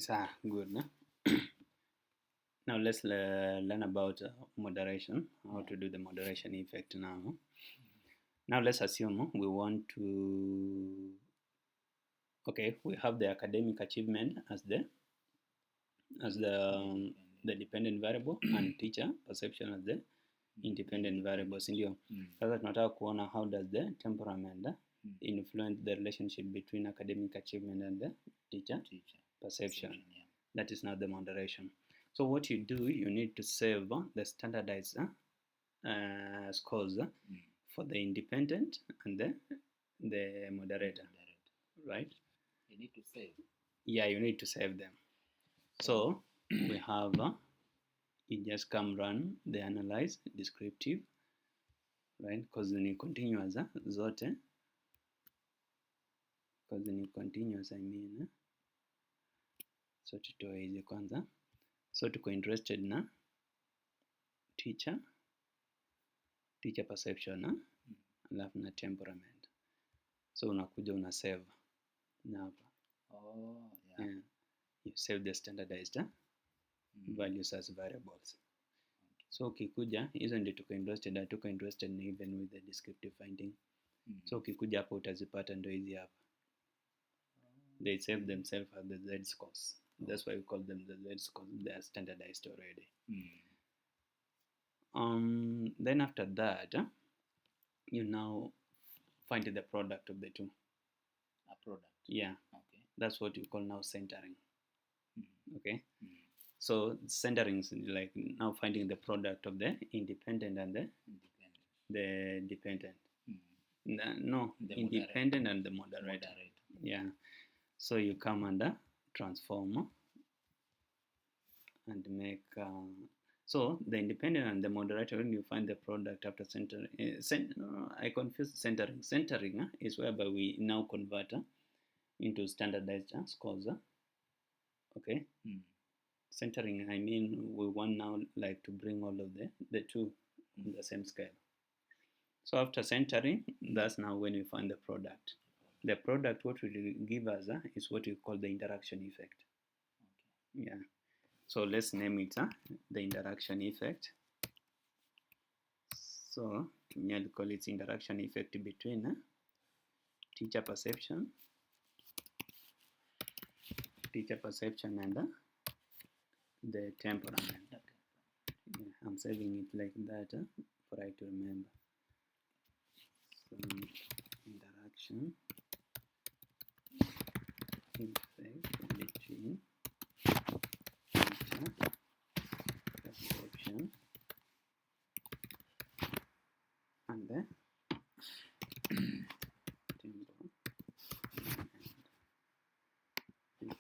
Good. No? Now let's learn about moderation, how to do the moderation effect now. Now let's assume we want to, we have the academic achievement as the dependent variable and teacher perception as the independent variable, sindio? Sasa tunataka kuona how does the temperament influence the relationship between academic achievement and the teacher perception. Yeah. That is now the moderation. So what you do, you need to save the standardized scores for the independent and the moderator, right? You need to save. Yeah, you need to save them. So we have, you just come run the analyze descriptive, right? Because ni continuous zote, because ni continuous, I mean. So tutoe hizi kwanza. So tuko interested na teacher perception alafu na temperament. So unakuja una save na hapa. Oh, yeah. You save the standardized values as variables. So ukikuja hizo ndio tuko interested na even with the descriptive finding. So ukikuja hapa utazipata ndio hizi hapa. They save themselves as the Z scores. That's why we call them the Z scores. They are standardized already. Then after that, you now find the product of the two. A product? Yeah. Okay. That's what you call now centering. Okay. So centering is like now finding the product of the independent and the dependent. No, the independent and the moderator. Yeah. So you come under transform and make so the independent and the moderator, when you find the product after centering, I confuse centering. Centering is whereby we now convert into standardized scores. Okay. Centering, I mean, we want now like to bring all of the two on the same scale. So after centering, that's now when we find the product. The product, what will give us is what we call the interaction effect. Okay. Yeah. So let's name it the interaction effect. So we'll call it interaction effect between teacher perception and the temperament. Okay. Yeah, I'm saving it like that for I to remember. So interaction effect between teacher perception and the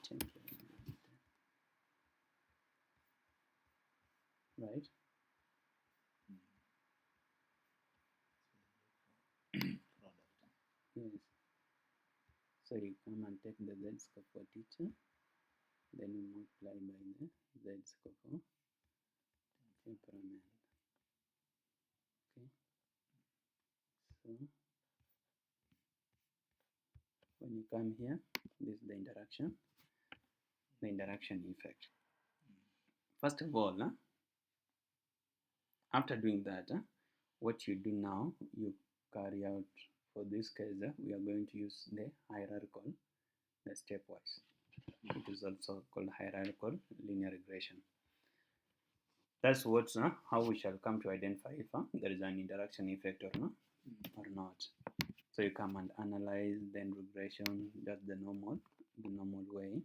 temperament. Right? Product. Yes. So you come and take the Z score for teacher, then you multiply by the Z score for temperament. Okay. So when you come here, this is the interaction effect. First of all, after doing that, what you do now, you carry out, for this case, we are going to use the hierarchical, the stepwise. It is also called hierarchical linear regression. That's what's how we shall come to identify if there is an interaction effect or not. So you come and analyze, then regression, just the normal way.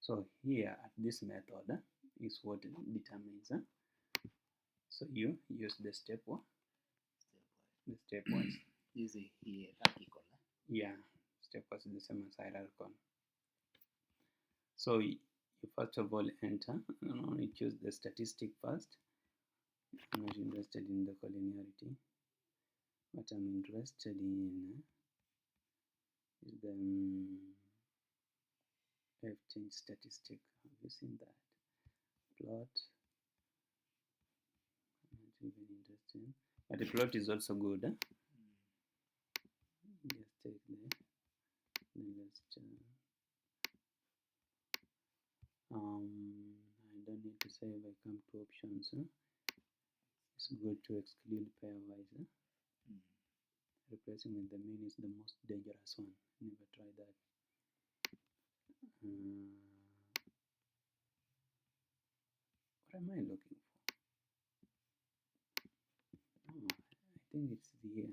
So here at this method is what determines. So you use the stepwise. Use a hierarchical. Yeah, stepwise is the same as hierarchical. So you first of all enter, you choose the statistic first. I'm not interested in the collinearity. What I'm interested in is the F-change statistic. Have you seen that? Plot. I'm not even interested. But the plot is also good. Just take the let's I don't need to say if I come to options. It's good to exclude pairwise. Replacing with the mean is the most dangerous one. Never try that. What am I looking for? Oh, I think it's here.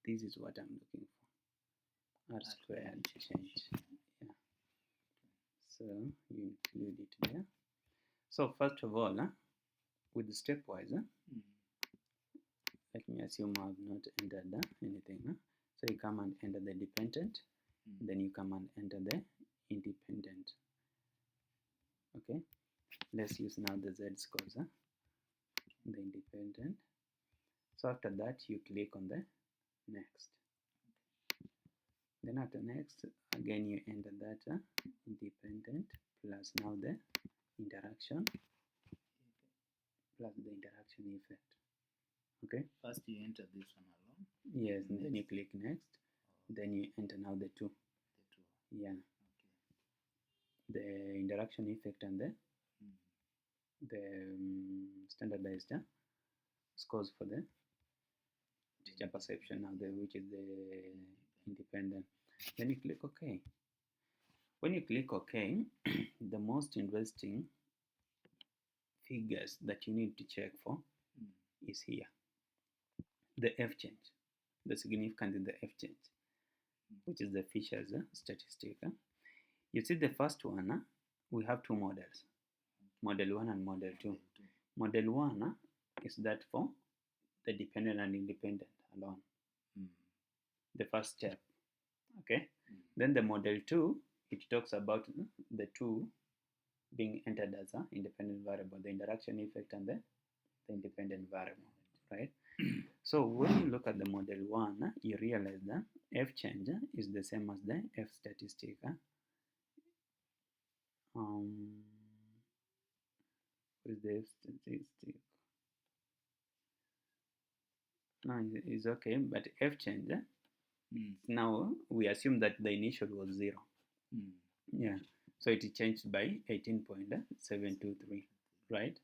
This is what I'm looking for. R squared change. Yeah. So you include it there. So first of all, with the stepwise, let me assume I have not entered anything. So you come and enter the dependent, then you come and enter the independent. Okay, let's use now the z scores, the independent. So after that, you click on the next. Then after next, again you enter that independent plus now the interaction plus the interaction effect. Okay. First you enter this one alone. Yes, and then you click next. Then you enter now the two. The two. Yeah. Okay. The interaction effect and the standardized scores for the teacher perception now, which is the independent. Then you click OK. When you click OK, the most interesting figures that you need to check for is here. The F change, the significance in the F change, which is the Fisher's statistic. You see the first one, we have two models, model 1 and model 2. Model 1 is that for the dependent and independent alone, the first step. Okay. Then the model 2, it talks about the two being entered as an independent variable, the interaction effect and the independent variable, right? So when you look at the model 1, you realize that F change is the same as the F statistic. What is the F statistic? No, it's okay, but F change, now we assume that the initial was 0. Yeah, so it changed by 18.723, right?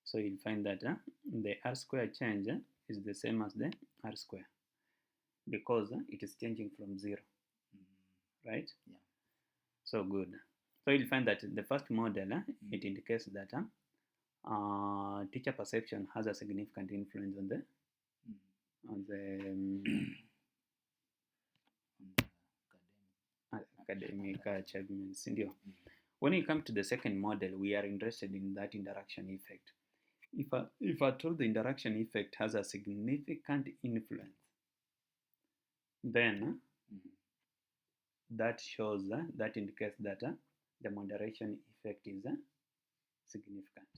So you'll find that the R square change is the same as the R square because it is changing from 0, right? Yeah. So good. So you'll find that the first model, it indicates that teacher perception has a significant influence on the academic achievements. When you come to the second model, we are interested in that interaction effect. If at all the interaction effect has a significant influence, then that shows that indicates that the moderation effect is significant.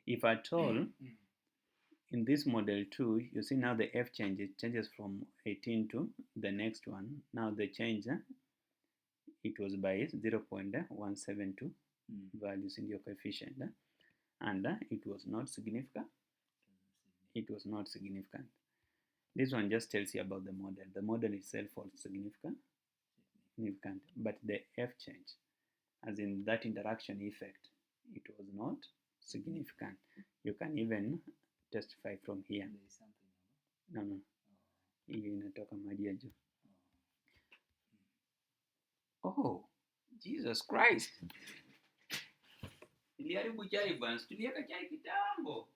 If at all, in this model 2, you see now the F changes from 18 to the next one. Now the change, it was by 0.172 values in your coefficient, and it was not significant. It was not significant. This one just tells you about the model. The model itself was significant, but the F change, as in that interaction effect, it was not significant. You can even testify from here. No. Inatoka maji ya juu. Oh, Jesus Christ. Niliharibu chai bwana, tuliweka chai kitambo.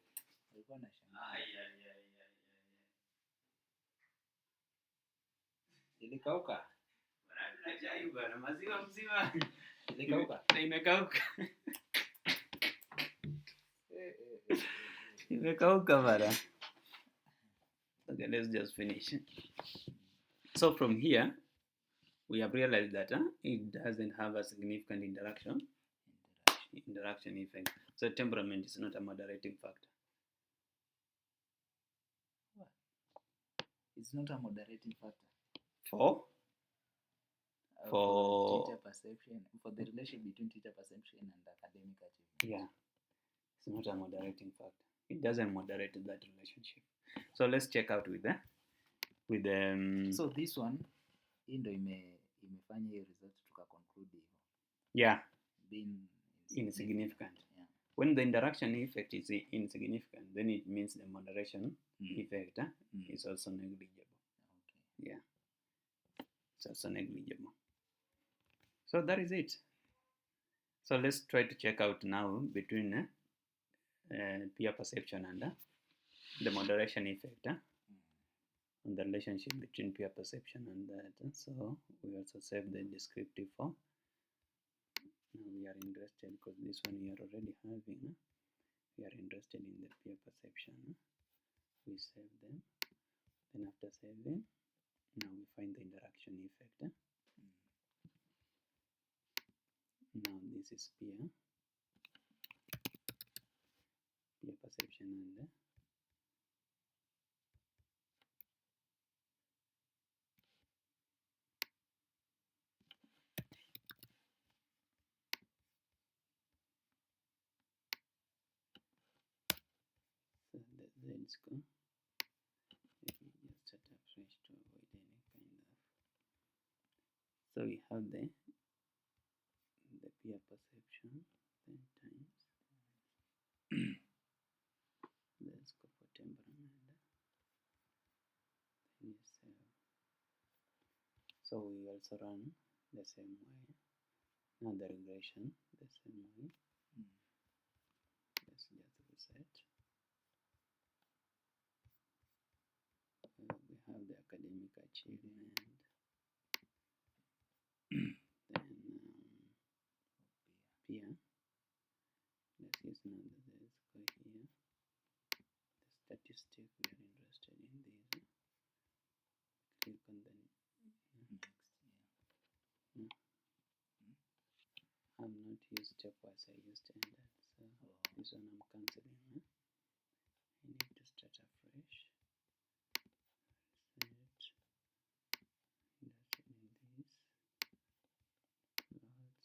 Ilikauka. Bwana chai bwana, maziwa mzima. Ilikauka. Imekauka. Imekauka bwana. Okay, let's just finish. So from here, we have realized that it doesn't have a significant interaction effect. So temperament is not a moderating factor. What? It's not a moderating factor. For teacher perception, for the relation between teacher perception and academic achievement. Yeah, it's not a moderating factor. It doesn't moderate that relationship. So let's check out with So this one, hii ndo imefanya hiyo result tukaconclude hivyo Yeah, being insignificant. Yeah. When the interaction effect is insignificant, then it means the moderation effect is also negligible. Okay. Yeah, it's also negligible. So that is it. So let's try to check out now between peer perception and the moderation effect on the relationship between peer perception and that. So we also save the descriptive form. Now we are interested, because this one we are already having. We are interested in the peer perception. We save them. Then after saving, now we find the interaction effect. Now this is peer perception and so let's go. Let me just start afresh to avoid any kind of. So we have the peer perception 10 times. Let's go for temperament. Then you save. So we also run the same way. Now the regression the same way. Let's just reset. We have the academic achievement. Then peer. Let's use now let's go here. The statistic we are interested in this. Click on the Next. Yeah. I'm not used stepwise, I used ended. So this one I'm cancelling. I need to start afresh. Set. Interested in this. Lots.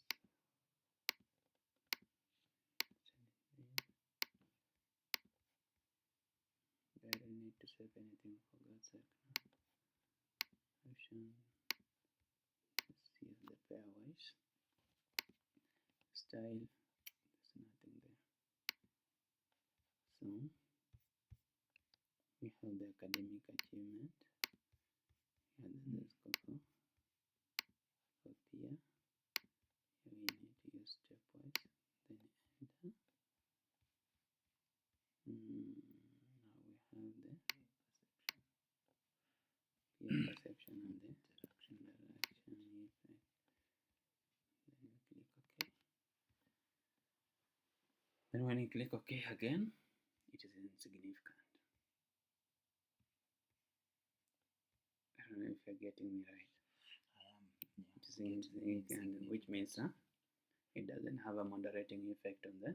I don't need to save anything, for God's sake. Option. Let's use the pairwise. Style. There's nothing there. So we have the academic achievement. And then let's go for peer. Here we need to use stepwise. Then enter. Now we have the peer perception and the interaction effect. Then you click OK. Then when you click OK again, it is insignificant. I don't know if you're getting me right. I am. It is insignificant, which means it doesn't have a moderating effect on the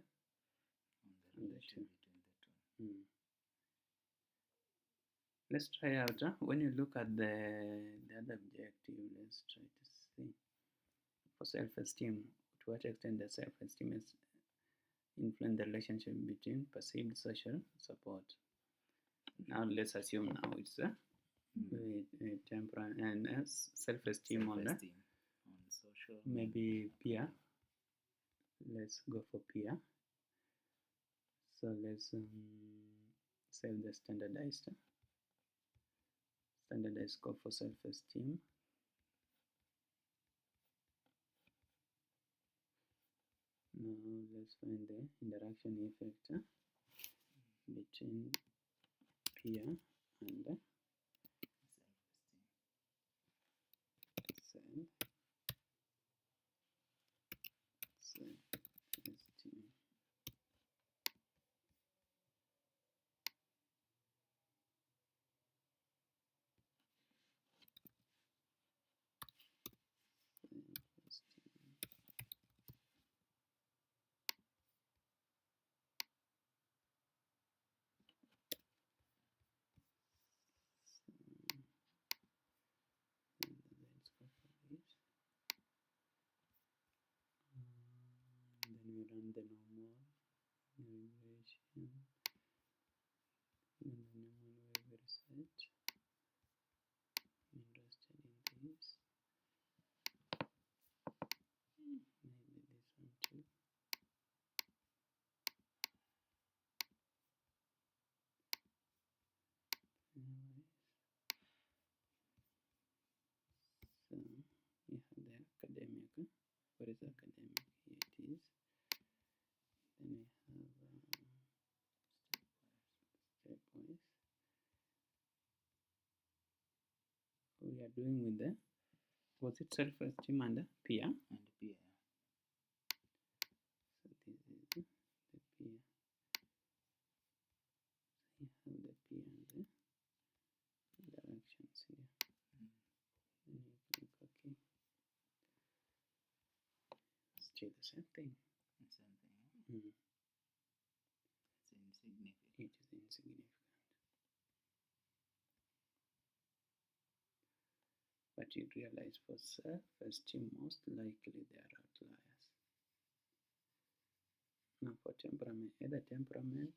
relation between the two. Let's try out when you look at the other objective. Let's try to see for self-esteem, to what extent the self-esteem is influence the relationship between perceived social support. Now let's assume now it's temporal and self-esteem on social, maybe peer. Let's go for peer. So let's save the standardized score for self-esteem. Now let's find the interaction effect between peer and self-esteem. Then we run the normal regression. Then the normal wave reset. I'm interested in this. where is academic? Here it is. Then we have stepwise. We are doing with the, was it self-esteem and peer? And peer. So this is the peer. So you have the peer and the directions here. Then you click OK. Still the same thing. The same thing. Mm. It's insignificant. It is insignificant. But you realize for self-esteem, most likely they are outliers. Now for temperament, either temperament,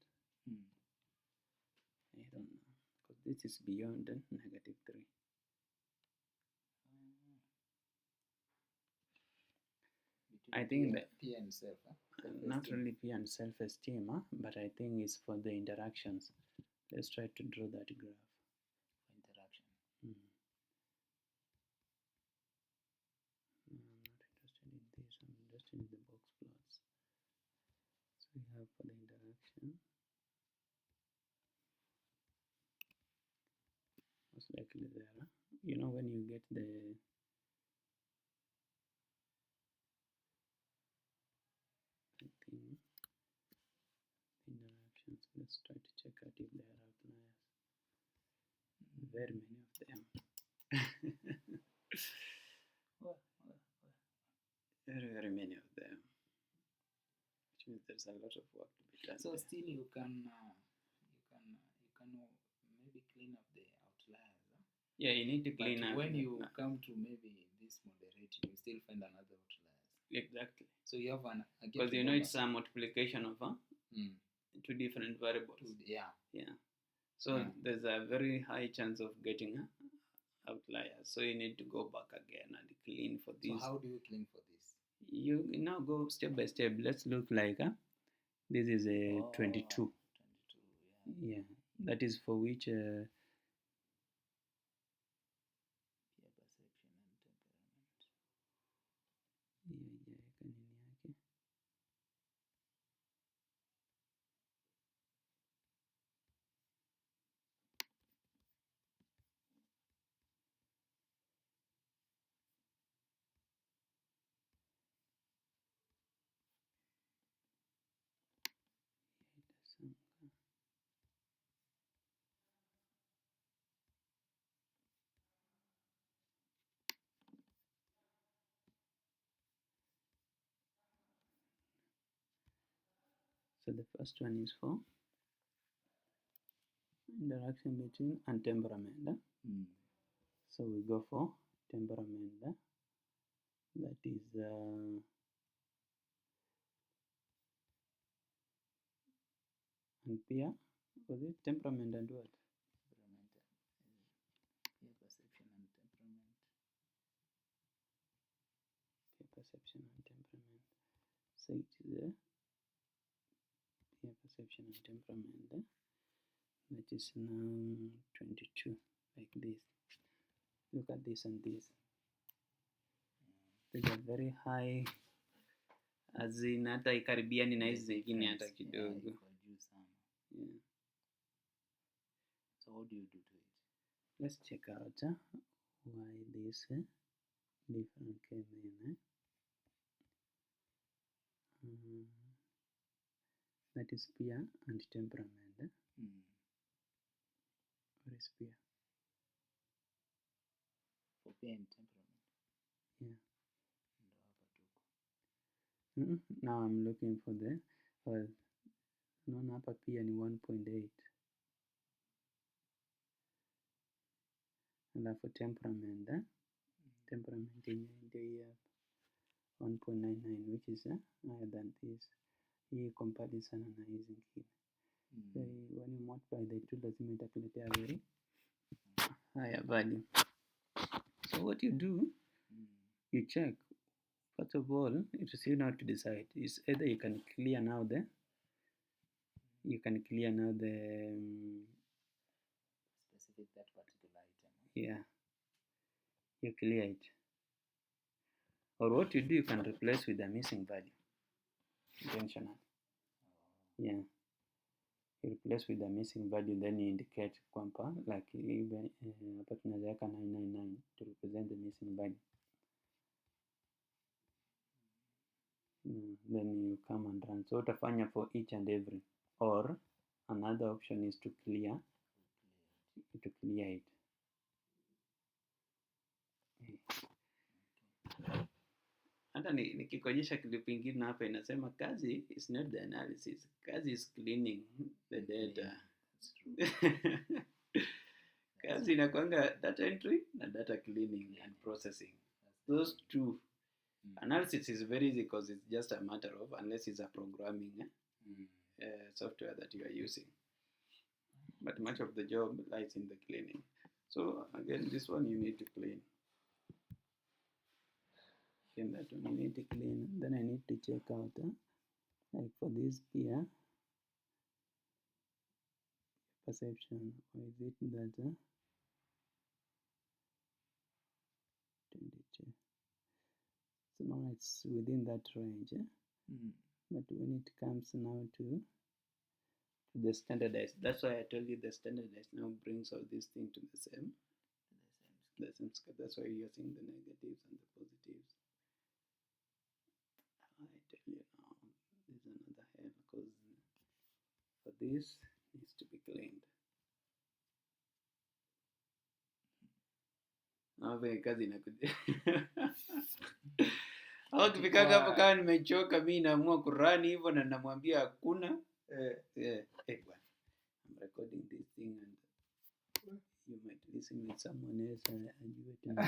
I don't know, because this is beyond -3. I think that peer and self. not really peer and self-esteem, but I think it's for the interactions. Let's try to draw that graph. Interaction. I'm not interested in this. I'm interested in the box plots. So we have for the interaction, most likely there. You know, when you get the thing, interactions, let's try to check out if there are outliers. Very many of them. Very many of them. Which means there's a lot of work to be done. So there. still you can maybe clean up the outliers. Yeah, you need to clean but up. when you come to maybe this moderating, you still find another outliers. Exactly. So you have because you know it's a multiplication of two different variables. Yeah. So there's a very high chance of getting outliers. So you need to go back again and clean for this. So how do you clean for this? You now go step by step. Let's look like this is a 22. 22, yeah. That is for which peer perception and temperament. So the first one is for interaction between and temperament. So we go for temperament. That is and peer. Was it temperament and what? Peer perception and temperament. Peer perception and temperament. So it is peer perception and temperament. That is now 22, like this. Look at this and this. There's a very high, as in hata ikaribiani na hizi zingine hata kidogo. Yeah. So what do you do to it? Let's check out why this different came in. That is peer and temperament. What is peer? For peer and temperament. Yeah. Now I'm looking for the non-upper peer in 1.8. And for temperament, temperament in the 1.99, which is higher than this. Hii comparison anahisi kile. So when you multiply the two, lazima itakuletea very higher value. So what you do, you check. First of all, it is you now to decide. Is either you can clear now the specific that particular item. Yeah, you clear it. Or what you do, you can replace with a missing value intentionally. Yeah, you replace with a missing value, then you indicate kwamba like even hapa tunaweka 999 to represent the missing value. Then you come and run. So utafanya for each and every, or another option is to clear it. Hata nikikuonyesha clip ingine hapa inasema kazi is not the analysis, kazi is cleaning the data. Kazi inakwanga data entry na data cleaning and processing. Those two. Analysis is very easy because it's just a matter of, unless it's a programming software that you are using. But much of the job lies in the cleaning. So again, this one you need to clean. Again, that one you need to clean. Then I need to check out, like for this peer perception, or is it that 22? So now it's within that range. But when it comes now to the standardized, that's why I told you the standardized now brings all these things to the same scale. That's why you're seeing the negatives and the positives. I tell you now, there's another hell, because for this needs to be cleaned. Kazi inakuja. Au kifikaga hapo kama nimechoka, mimi naamua kurani hivyo na namwambia hakuna bwana, I'm recording this thing and you might listen with someone else and ajue tena